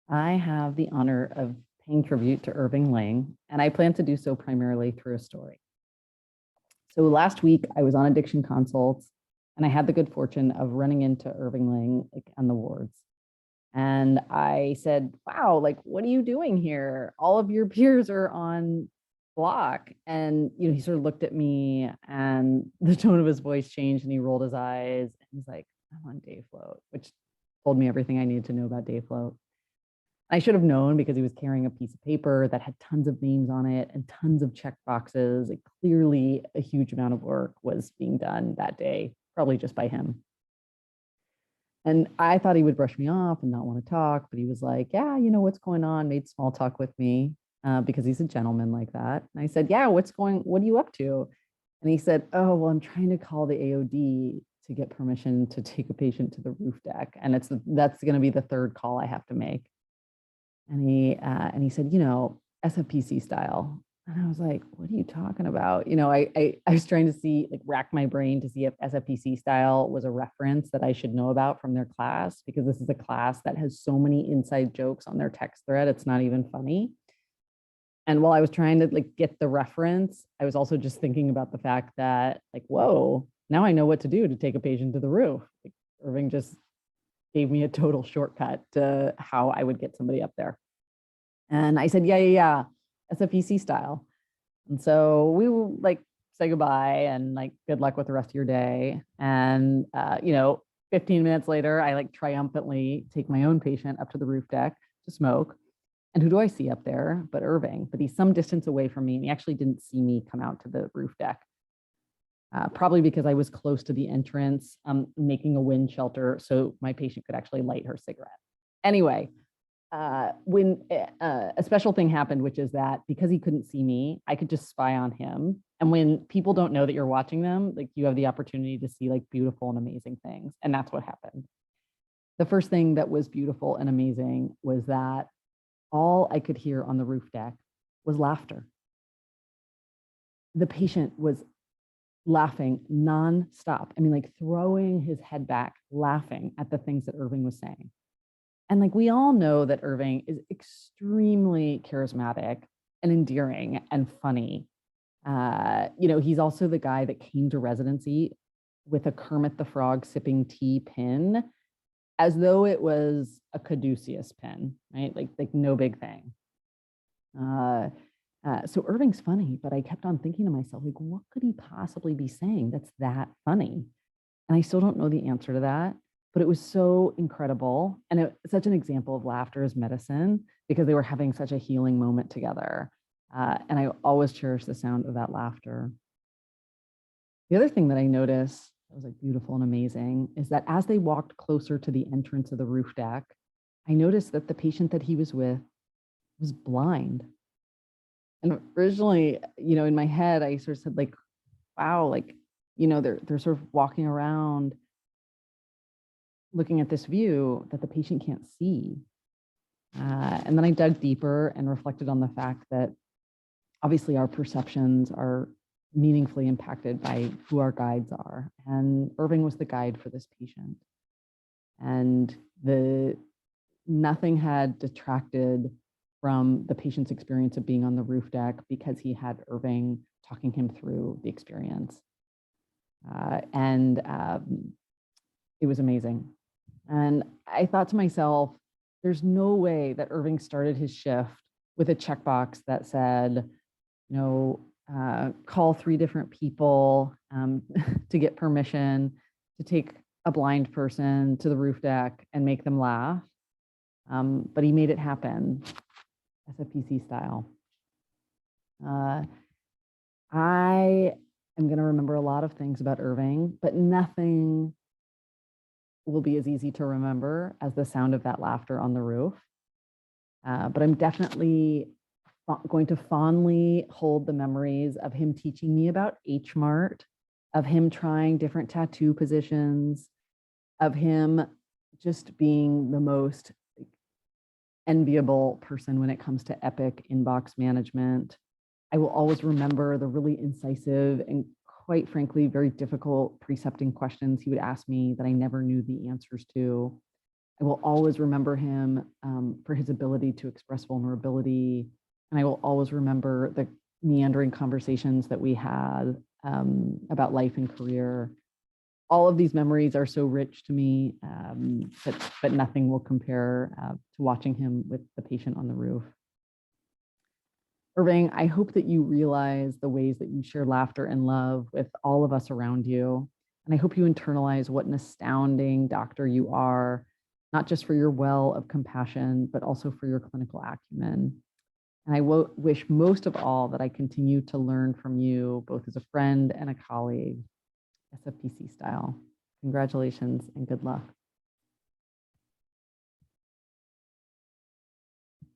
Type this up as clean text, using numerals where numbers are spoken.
I have the honor of paying tribute to Irving Ling, and I plan to do so primarily through a story. So last week, I was on addiction consults, and I had the good fortune of running into Irving Ling on the wards. And I said, wow, like, what are you doing here? All of your peers are on block. And, he sort of looked at me and the tone of his voice changed and he rolled his eyes and he's like, I'm on day float, which told me everything I needed to know about day float. I should have known because he was carrying a piece of paper that had tons of names on it and tons of check boxes. Like, clearly, a huge amount of work was being done that day, probably just by him. And I thought he would brush me off and not want to talk, but he was like, yeah, what's going on? Made small talk with me because he's a gentleman like that. And I said, yeah, what are you up to? And he said, oh, well, I'm trying to call the AOD to get permission to take a patient to the roof deck. And that's going to be the third call I have to make. And he said, SFPC style. And I was like, what are you talking about? I was trying to see, like, rack my brain to see if SFPC style was a reference that I should know about from their class, because this is a class that has so many inside jokes on their text thread. It's not even funny. And while I was trying to get the reference, I was also just thinking about the fact that, whoa, now I know what to do to take a patient to the roof. Irving just gave me a total shortcut to how I would get somebody up there. And I said, yeah, SFPC style. And so we will say goodbye and good luck with the rest of your day. And, 15 minutes later, I triumphantly take my own patient up to the roof deck to smoke. And who do I see up there but Irving? But he's some distance away from me, and he actually didn't see me come out to the roof deck. Probably because I was close to the entrance, making a wind shelter so my patient could actually light her cigarette. Anyway, when a special thing happened, which is that because he couldn't see me, I could just spy on him. And when people don't know that you're watching them, you have the opportunity to see beautiful and amazing things. And that's what happened. The first thing that was beautiful and amazing was that all I could hear on the roof deck was laughter. The patient was laughing nonstop. I mean, throwing his head back, laughing at the things that Irving was saying. And we all know that Irving is extremely charismatic and endearing and funny. He's also the guy that came to residency with a Kermit the Frog sipping tea pin, as though it was a caduceus pin, right? Like no big thing. So Irving's funny, but I kept on thinking to myself, what could he possibly be saying that's that funny? And I still don't know the answer to that, but it was so incredible. And it's such an example of laughter as medicine, because they were having such a healing moment together. And I always cherish the sound of that laughter. The other thing that I noticed that was beautiful and amazing is that as they walked closer to the entrance of the roof deck, I noticed that the patient that he was with was blind. And originally, in my head, I sort of said wow, they're sort of walking around looking at this view that the patient can't see. And then I dug deeper and reflected on the fact that obviously our perceptions are meaningfully impacted by who our guides are. And Irving was the guide for this patient. And nothing had detracted from the patient's experience of being on the roof deck because he had Irving talking him through the experience. It was amazing. And I thought to myself, there's no way that Irving started his shift with a checkbox that said, call 3 different people to get permission to take a blind person to the roof deck and make them laugh. But he made it happen, SFPC style. I am going to remember a lot of things about Irving, but nothing will be as easy to remember as the sound of that laughter on the roof. But I'm definitely going to fondly hold the memories of him teaching me about H-Mart, of him trying different tattoo positions, of him just being the most enviable person when it comes to epic inbox management. I will always remember the really incisive and, quite frankly, very difficult precepting questions he would ask me that I never knew the answers to. I will always remember him for his ability to express vulnerability. And I will always remember the meandering conversations that we had about life and career. All of these memories are so rich to me, but nothing will compare to watching him with the patient on the roof. Irving, I hope that you realize the ways that you share laughter and love with all of us around you. And I hope you internalize what an astounding doctor you are, not just for your well of compassion, but also for your clinical acumen. And I wish most of all that I continue to learn from you, both as a friend and a colleague, SFPC style. Congratulations and good luck.